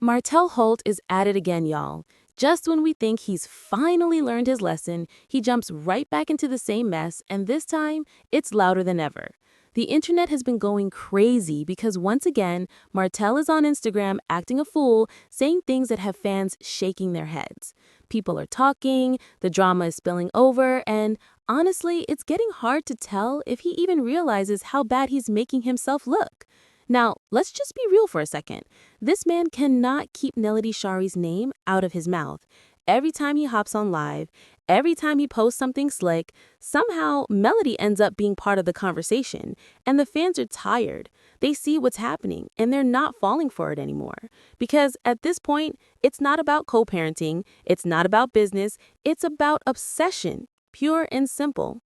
Martell Holt is at it again, y'all. Just when we think he's finally learned his lesson, he jumps right back into the same mess, and this time, it's louder than ever. The internet has been going crazy because once again, Martell is on Instagram acting a fool, saying things that have fans shaking their heads. People are talking, the drama is spilling over, and honestly, it's getting hard to tell if he even realizes how bad he's making himself look. Now, let's just be real for a second. This man cannot keep Melody Shari's name out of his mouth. Every time he hops on live, every time he posts something slick, somehow Melody ends up being part of the conversation, and the fans are tired. They see what's happening, and they're not falling for it anymore. Because at this point, it's not about co-parenting, it's not about business, it's about obsession, pure and simple.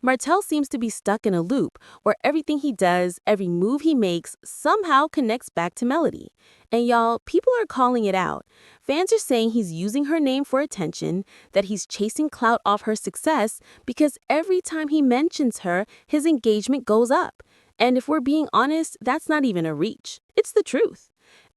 Martell seems to be stuck in a loop where everything he does, every move he makes, somehow connects back to Melody. And y'all, people are calling it out. Fans are saying he's using her name for attention, that he's chasing clout off her success because every time he mentions her, his engagement goes up. And if we're being honest, that's not even a reach. It's the truth.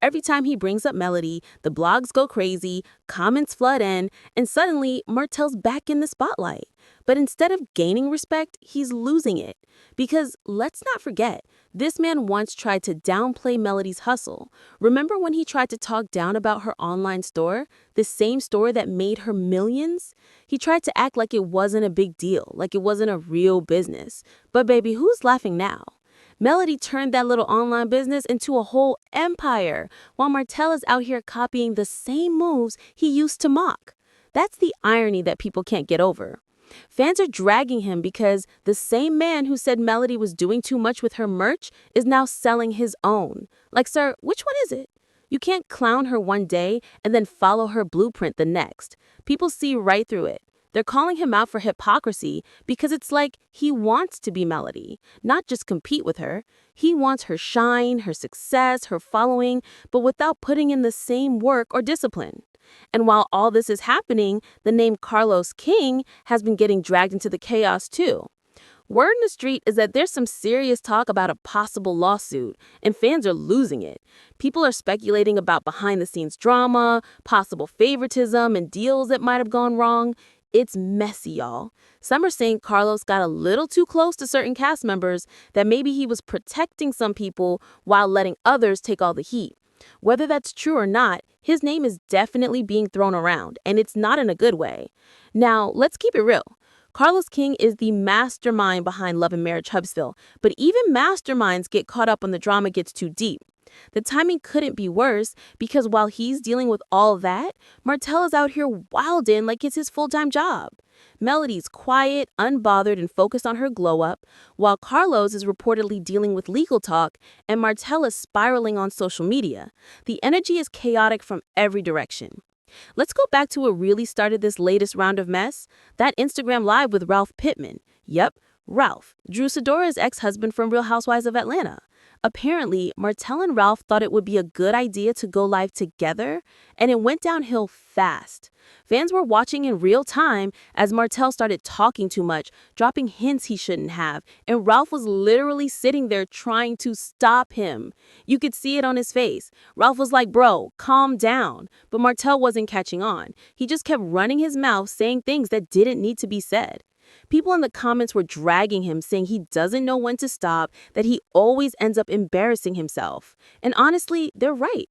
Every time he brings up Melody, the blogs go crazy, comments flood in, and suddenly Martell's back in the spotlight. But instead of gaining respect, he's losing it. Because let's not forget, this man once tried to downplay Melody's hustle. Remember when he tried to talk down about her online store, the same store that made her millions? He tried to act like it wasn't a big deal, like it wasn't a real business. But baby, who's laughing now? Melody turned that little online business into a whole empire, while Martell is out here copying the same moves he used to mock. That's the irony that people can't get over. Fans are dragging him because the same man who said Melody was doing too much with her merch is now selling his own. Like, sir, which one is it? You can't clown her one day and then follow her blueprint the next. People see right through it. They're calling him out for hypocrisy because it's like he wants to be Melody, not just compete with her. He wants her shine, her success, her following, but without putting in the same work or discipline. And while all this is happening, the name Carlos King has been getting dragged into the chaos too. Word in the street is that there's some serious talk about a possible lawsuit, and fans are losing it. People are speculating about behind-the-scenes drama, possible favoritism, and deals that might have gone wrong. It's messy, y'all. Some are saying Carlos got a little too close to certain cast members, that maybe he was protecting some people while letting others take all the heat. Whether that's true or not, his name is definitely being thrown around, and it's not in a good way. Now, let's keep it real. Carlos King is the mastermind behind Love and Marriage Huntsville, but even masterminds get caught up when the drama gets too deep. The timing couldn't be worse because while he's dealing with all that, Martell is out here wildin' like it's his full-time job. Melody's quiet, unbothered, and focused on her glow-up, while Carlos is reportedly dealing with legal talk and Martell is spiraling on social media. The energy is chaotic from every direction. Let's go back to what really started this latest round of mess, that Instagram Live with Ralph Pittman. Yep, Ralph, Drew Sidora's ex-husband from Real Housewives of Atlanta. Apparently, Martell and Ralph thought it would be a good idea to go live together, and it went downhill fast. Fans were watching in real time as Martell started talking too much, dropping hints he shouldn't have, and Ralph was literally sitting there trying to stop him. You could see it on his face. Ralph was like, bro, calm down. But Martell wasn't catching on. He just kept running his mouth, saying things that didn't need to be said. People in the comments were dragging him, saying he doesn't know when to stop, that he always ends up embarrassing himself. And honestly, they're right.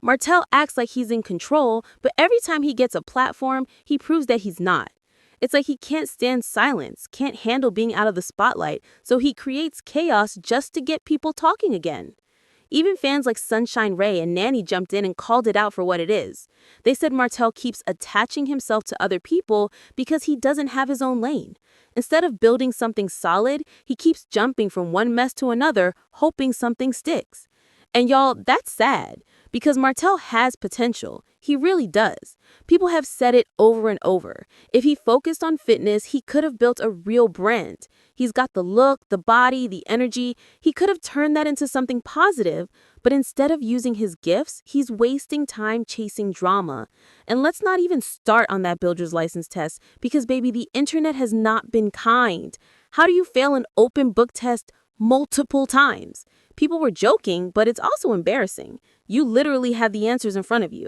Martell acts like he's in control, but every time he gets a platform, he proves that he's not. It's like he can't stand silence, can't handle being out of the spotlight, so he creates chaos just to get people talking again. Even fans like Sunshine Ray and Nanny jumped in and called it out for what it is. They said Martell keeps attaching himself to other people because he doesn't have his own lane. Instead of building something solid, he keeps jumping from one mess to another, hoping something sticks. And y'all, that's sad, because Martell has potential. He really does. People have said it over and over. If he focused on fitness, he could have built a real brand. He's got the look, the body, the energy. He could have turned that into something positive, but instead of using his gifts, he's wasting time chasing drama. And let's not even start on that builder's license test, because baby, the internet has not been kind. How do you fail an open book test multiple times. People were joking, but it's also embarrassing. You literally had the answers in front of you.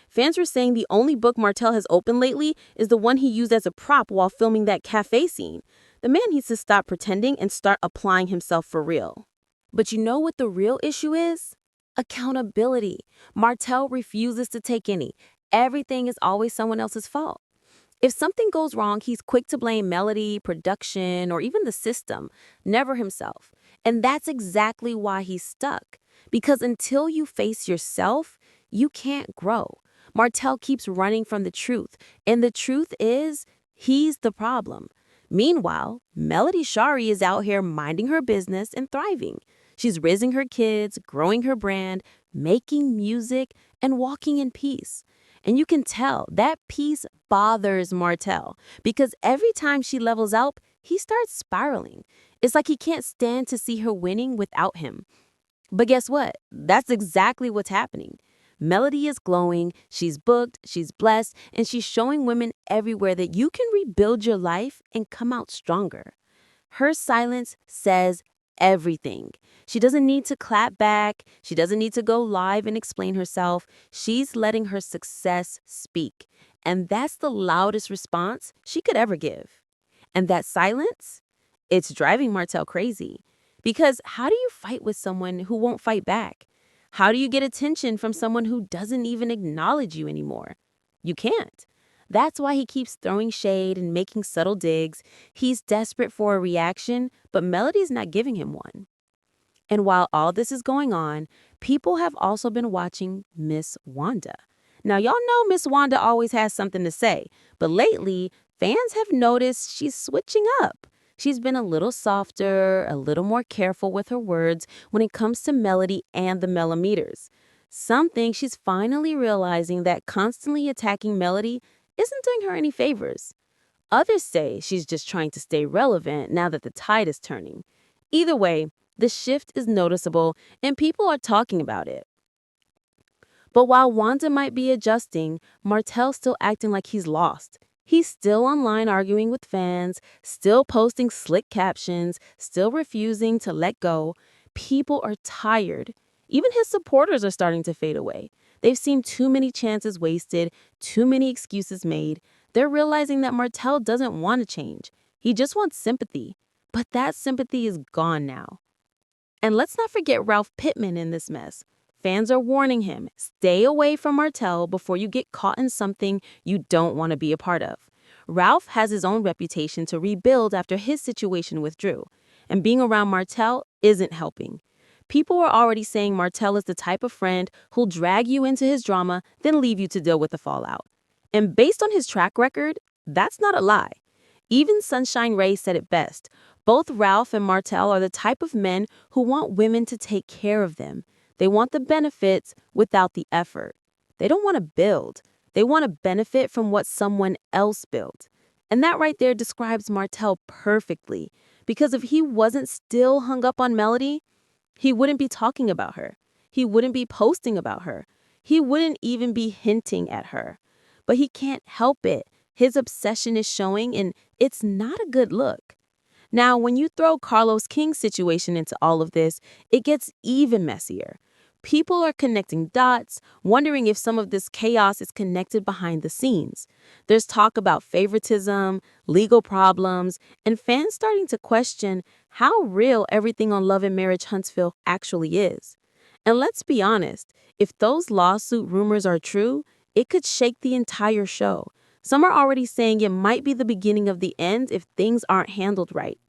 Fans were saying the only book Martell has opened lately is the one he used as a prop while filming that cafe scene. The man needs to stop pretending and start applying himself for real. But you know what the real issue is? Accountability. Martell refuses to take any. Everything is always someone else's fault. If something goes wrong, he's quick to blame Melody, production, or even the system, never himself. And that's exactly why he's stuck. Because until you face yourself, you can't grow. Martell keeps running from the truth, and the truth is, he's the problem. Meanwhile, Melody Shari is out here minding her business and thriving. She's raising her kids, growing her brand, making music, and walking in peace. And you can tell that peace bothers Martell because every time she levels up, he starts spiraling. It's like he can't stand to see her winning without him. But guess what? That's exactly what's happening. Melody is glowing, she's booked, she's blessed, and she's showing women everywhere that you can rebuild your life and come out stronger. Her silence says everything. She doesn't need to clap back. She doesn't need to go live and explain herself. She's letting her success speak. And that's the loudest response she could ever give. And that silence, it's driving Martell crazy. Because how do you fight with someone who won't fight back? How do you get attention from someone who doesn't even acknowledge you anymore? You can't. That's why he keeps throwing shade and making subtle digs. He's desperate for a reaction, but Melody's not giving him one. And while all this is going on, people have also been watching Miss Wanda. Now, y'all know Miss Wanda always has something to say, but lately, fans have noticed she's switching up. She's been a little softer, a little more careful with her words when it comes to Melody and the millimeters. Some think she's finally realizing that constantly attacking Melody isn't doing her any favors. Others say she's just trying to stay relevant now that the tide is turning. Either way, the shift is noticeable and people are talking about it. But while Wanda might be adjusting, Martell's still acting like he's lost. He's still online arguing with fans, still posting slick captions, still refusing to let go. People are tired. Even his supporters are starting to fade away. They've seen too many chances wasted, too many excuses made. They're realizing that Martell doesn't want to change. He just wants sympathy. But that sympathy is gone now. And let's not forget Ralph Pittman in this mess. Fans are warning him, stay away from Martell before you get caught in something you don't want to be a part of. Ralph has his own reputation to rebuild after his situation with Drew, and being around Martell isn't helping. People are already saying Martell is the type of friend who'll drag you into his drama, then leave you to deal with the fallout. And based on his track record, that's not a lie. Even Sunshine Ray said it best. Both Ralph and Martell are the type of men who want women to take care of them. They want the benefits without the effort. They don't want to build. They want to benefit from what someone else built. And that right there describes Martell perfectly. Because if he wasn't still hung up on Melody, he wouldn't be talking about her. He wouldn't be posting about her. He wouldn't even be hinting at her. But he can't help it. His obsession is showing, and it's not a good look. Now, when you throw Carlos King's situation into all of this, it gets even messier. People are connecting dots, wondering if some of this chaos is connected behind the scenes. There's talk about favoritism, legal problems, and fans starting to question how real everything on Love and Marriage Huntsville actually is. And let's be honest, if those lawsuit rumors are true, it could shake the entire show. Some are already saying it might be the beginning of the end if things aren't handled right.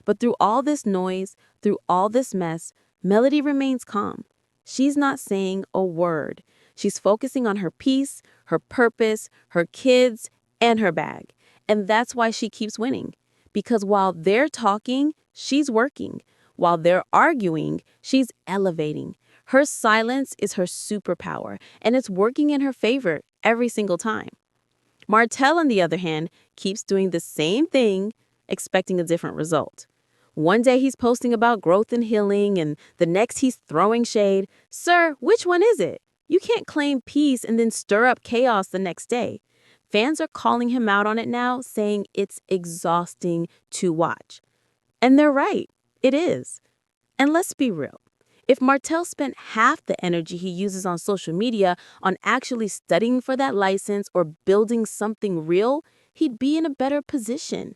But through all this noise, through all this mess, Melody remains calm. She's not saying a word. She's focusing on her peace, her purpose, her kids, and her bag. And that's why she keeps winning. Because while they're talking, she's working. While they're arguing, she's elevating. Her silence is her superpower, and it's working in her favor every single time. Martell, on the other hand, keeps doing the same thing, expecting a different result. One day he's posting about growth and healing, and the next he's throwing shade. Sir, which one is it? You can't claim peace and then stir up chaos the next day. Fans are calling him out on it now, saying it's exhausting to watch. And they're right. It is. And let's be real. If Martell spent half the energy he uses on social media on actually studying for that license or building something real, he'd be in a better position.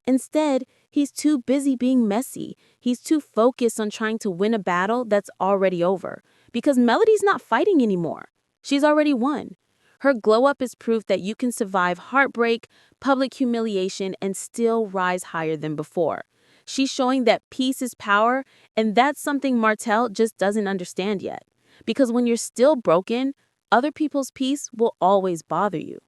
Instead, he's too busy being messy. He's too focused on trying to win a battle that's already over. Because Melody's not fighting anymore. She's already won. Her glow up is proof that you can survive heartbreak, public humiliation, and still rise higher than before. She's showing that peace is power, and that's something Martell just doesn't understand yet. Because when you're still broken, other people's peace will always bother you.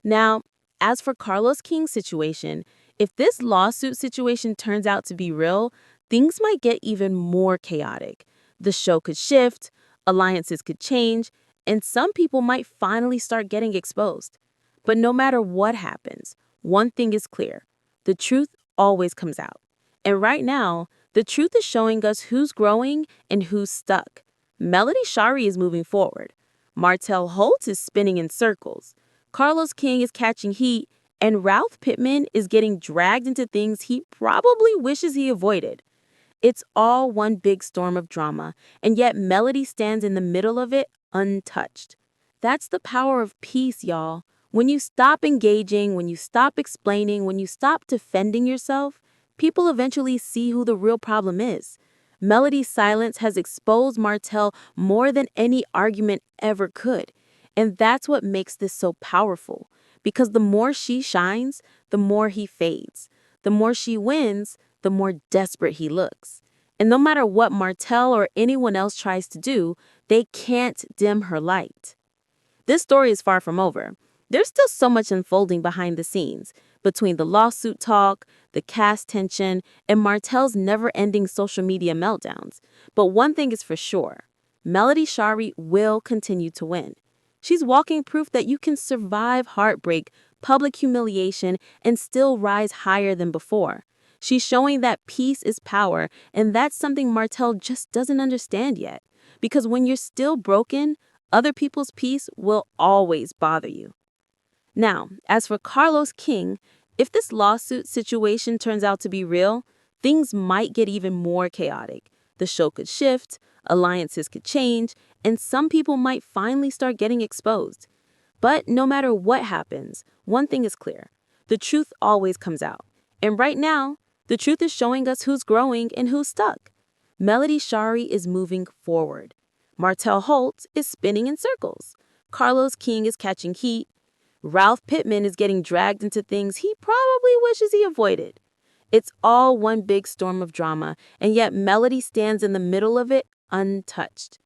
Now, as for Carlos King's situation, if this lawsuit situation turns out to be real, things might get even more chaotic. The show could shift, alliances could change, and some people might finally start getting exposed. But no matter what happens, one thing is clear. The truth always comes out. And right now, the truth is showing us who's growing and who's stuck. Melody Shari is moving forward. Martell Holt is spinning in circles. Carlos King is catching heat, and Ralph Pittman is getting dragged into things he probably wishes he avoided. It's all one big storm of drama, and yet Melody stands in the middle of it untouched. That's the power of peace, y'all. When you stop engaging, when you stop explaining, when you stop defending yourself, people eventually see who the real problem is. Melody's silence has exposed Martell more than any argument ever could. And that's what makes this so powerful. Because the more she shines, the more he fades. The more she wins, the more desperate he looks. And no matter what Martell or anyone else tries to do, they can't dim her light. This story is far from over. There's still so much unfolding behind the scenes, between the lawsuit talk, the cast tension, and Martell's never-ending social media meltdowns. But one thing is for sure, Melody Shari will continue to win. She's walking proof that you can survive heartbreak, public humiliation, and still rise higher than before. She's showing that peace is power, and that's something Martell just doesn't understand yet. Because when you're still broken, other people's peace will always bother you. Now, as for Carlos King, if this lawsuit situation turns out to be real, things might get even more chaotic. The show could shift, alliances could change, and some people might finally start getting exposed. But no matter what happens, one thing is clear. The truth always comes out. And right now, the truth is showing us who's growing and who's stuck. Melody Shari is moving forward. Martell Holt is spinning in circles. Carlos King is catching heat. Ralph Pittman is getting dragged into things he probably wishes he avoided. It's all one big storm of drama, and yet Melody stands in the middle of it untouched.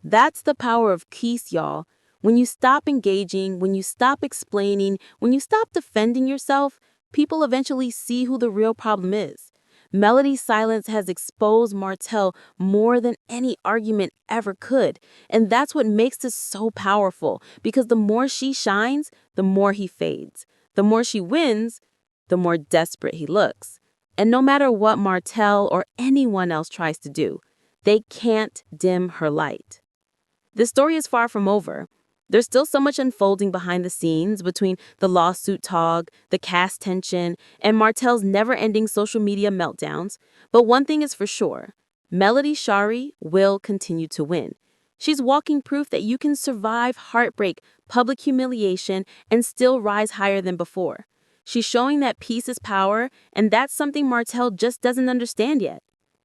That's the power of peace, y'all. When you stop engaging, when you stop explaining, when you stop defending yourself, people eventually see who the real problem is. Melody's silence has exposed Martell more than any argument ever could. And that's what makes this so powerful, because the more she shines, the more he fades. The more she wins, the more desperate he looks. And no matter what Martell or anyone else tries to do, they can't dim her light. This story is far from over. There's still so much unfolding behind the scenes between the lawsuit talk, the cast tension, and Martell's never-ending social media meltdowns. But one thing is for sure, Melody Shari will continue to win. She's walking proof that you can survive heartbreak, public humiliation, and still rise higher than before. She's showing that peace is power, and that's something Martell just doesn't understand yet.